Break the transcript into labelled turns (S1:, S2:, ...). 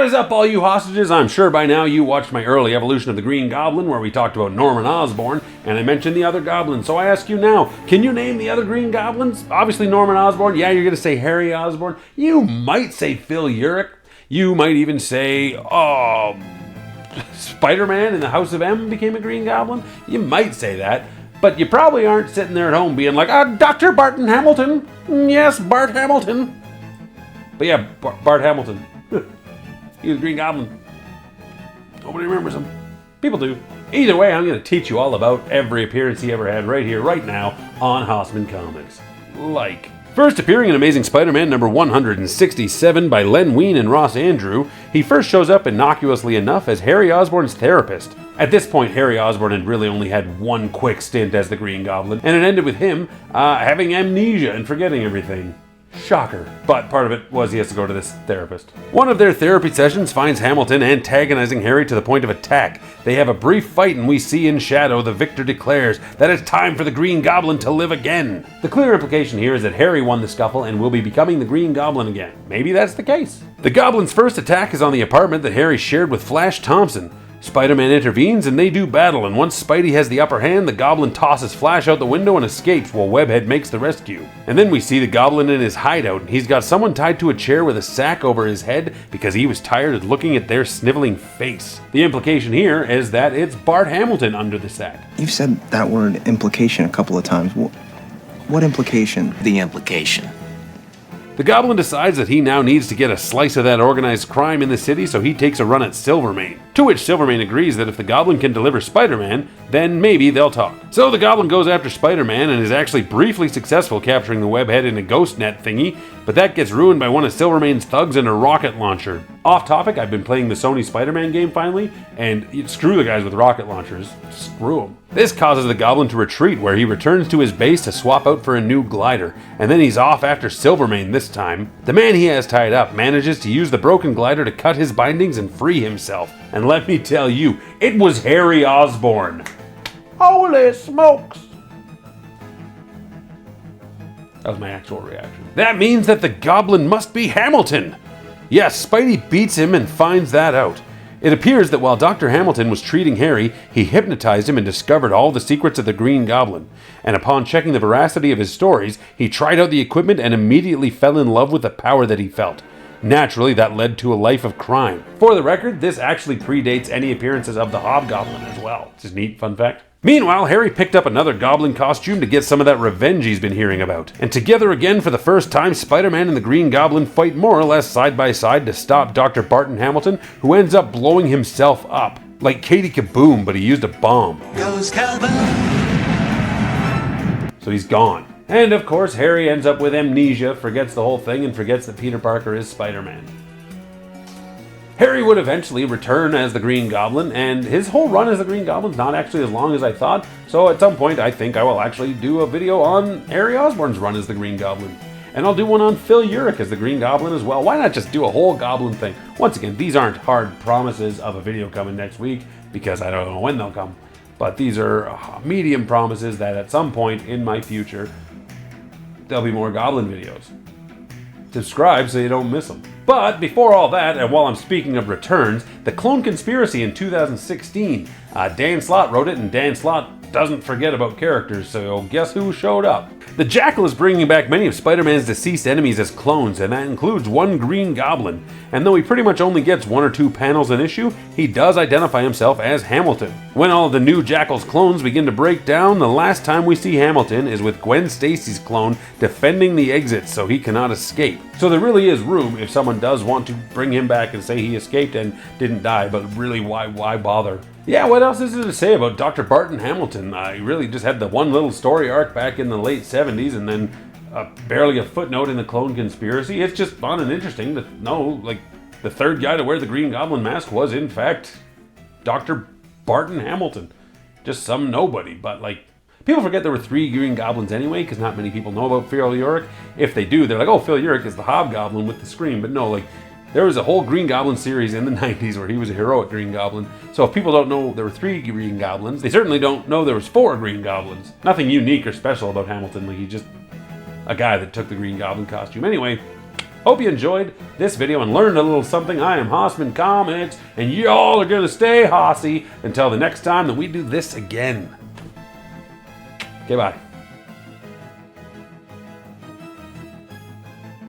S1: What is up, all you hostages? I'm sure by now you watched my early evolution of the Green Goblin where we talked about Norman Osborn, and I mentioned the other goblins. So I ask you now, can you name the other Green Goblins? Obviously Norman Osborn. Yeah, you're going to say Harry Osborn. You might say Phil Urich. You might even say, Spider-Man in the House of M became a Green Goblin. You might say that. But you probably aren't sitting there at home being like, Dr. Barton Hamilton. Yes, Bart Hamilton. But yeah, Bart Hamilton. He was Green Goblin. Nobody remembers him. People do. Either way, I'm going to teach you all about every appearance he ever had right here, right now, on Haussmann Comics. First appearing in Amazing Spider-Man number 167 by Len Wein and Ross Andru, he first shows up innocuously enough as Harry Osborn's therapist. At this point, Harry Osborn had really only had one quick stint as the Green Goblin, and it ended with him having amnesia and forgetting everything. Shocker. But part of it was he has to go to this therapist. One of their therapy sessions finds Hamilton antagonizing Harry to the point of attack. They have a brief fight and we see in shadow the victor declares that it's time for the Green Goblin to live again. The clear implication here is that Harry won the scuffle and will be becoming the Green Goblin again. Maybe that's the case. The Goblin's first attack is on the apartment that Harry shared with Flash Thompson. Spider-Man intervenes and they do battle, and once Spidey has the upper hand, the Goblin tosses Flash out the window and escapes while Webhead makes the rescue. And then we see the Goblin in his hideout, and he's got someone tied to a chair with a sack over his head because he was tired of looking at their sniveling face. The implication here is that it's Bart Hamilton under the sack.
S2: You've said that word implication a couple of times. What implication?
S3: The implication.
S1: The Goblin decides that he now needs to get a slice of that organized crime in the city, so he takes a run at Silvermane. To which Silvermane agrees that if the Goblin can deliver Spider-Man, then maybe they'll talk. So the Goblin goes after Spider-Man and is actually briefly successful capturing the webhead in a ghost net thingy, but that gets ruined by one of Silvermane's thugs and a rocket launcher. Off topic, I've been playing the Sony Spider-Man game finally, and screw the guys with rocket launchers. Screw them. This causes the Goblin to retreat, where he returns to his base to swap out for a new glider, and then he's off after Silvermane this time. The man he has tied up manages to use the broken glider to cut his bindings and free himself. And let me tell you, it was Harry Osborn. Holy smokes! That was my actual reaction. That means that the Goblin must be Hamilton! Yes, Spidey beats him and finds that out. It appears that while Dr. Hamilton was treating Harry, he hypnotized him and discovered all the secrets of the Green Goblin. And upon checking the veracity of his stories, he tried out the equipment and immediately fell in love with the power that he felt. Naturally, that led to a life of crime. For the record, this actually predates any appearances of the Hobgoblin as well. It's just a neat fun fact. Meanwhile, Harry picked up another Goblin costume to get some of that revenge he's been hearing about. And together again for the first time, Spider-Man and the Green Goblin fight more or less side by side to stop Dr. Barton Hamilton, who ends up blowing himself up. Like Katie Kaboom, but he used a bomb.
S3: Goes kaboom!
S1: So he's gone. And of course, Harry ends up with amnesia, forgets the whole thing, and forgets that Peter Parker is Spider-Man. Harry would eventually return as the Green Goblin, and his whole run as the Green Goblin's not actually as long as I thought, so at some point I think I will actually do a video on Harry Osborn's run as the Green Goblin. And I'll do one on Phil Urich as the Green Goblin as well. Why not just do a whole Goblin thing? Once again, these aren't hard promises of a video coming next week, because I don't know when they'll come. But these are medium promises that at some point in my future, there'll be more Goblin videos. Subscribe so you don't miss them. But before all that, and while I'm speaking of returns, the Clone Conspiracy in 2016. Dan Slott wrote it, and Dan Slott doesn't forget about characters, so guess who showed up? The Jackal is bringing back many of Spider-Man's deceased enemies as clones, and that includes one Green Goblin. And though he pretty much only gets 1 or 2 panels an issue, he does identify himself as Hamilton. When all of the new Jackal's clones begin to break down, the last time we see Hamilton is with Gwen Stacy's clone defending the exits so he cannot escape. So there really is room if someone does want to bring him back and say he escaped and didn't die, but really why bother? Yeah, what else is there to say about Dr. Barton Hamilton? He really just had the one little story arc back in the late 70s and then barely a footnote in the Clone Conspiracy. It's just fun and interesting to know, like, the third guy to wear the Green Goblin mask was, in fact, Dr. Barton Hamilton. Just some nobody, but, like, people forget there were 3 Green Goblins anyway, because not many people know about Phil Urich. If they do, they're like, oh, Phil Urich is the Hobgoblin with the scream, but no, like, there was a whole Green Goblin series in the 90s where he was a heroic Green Goblin. So if people don't know there were 3 Green Goblins, they certainly don't know there was 4 Green Goblins. Nothing unique or special about Hamilton. Like, he's just a guy that took the Green Goblin costume. Anyway, Hope you enjoyed this video and learned a little something. I am Haussmann Comics, and y'all are gonna stay Hossy until the next time that we do this again. Okay, bye.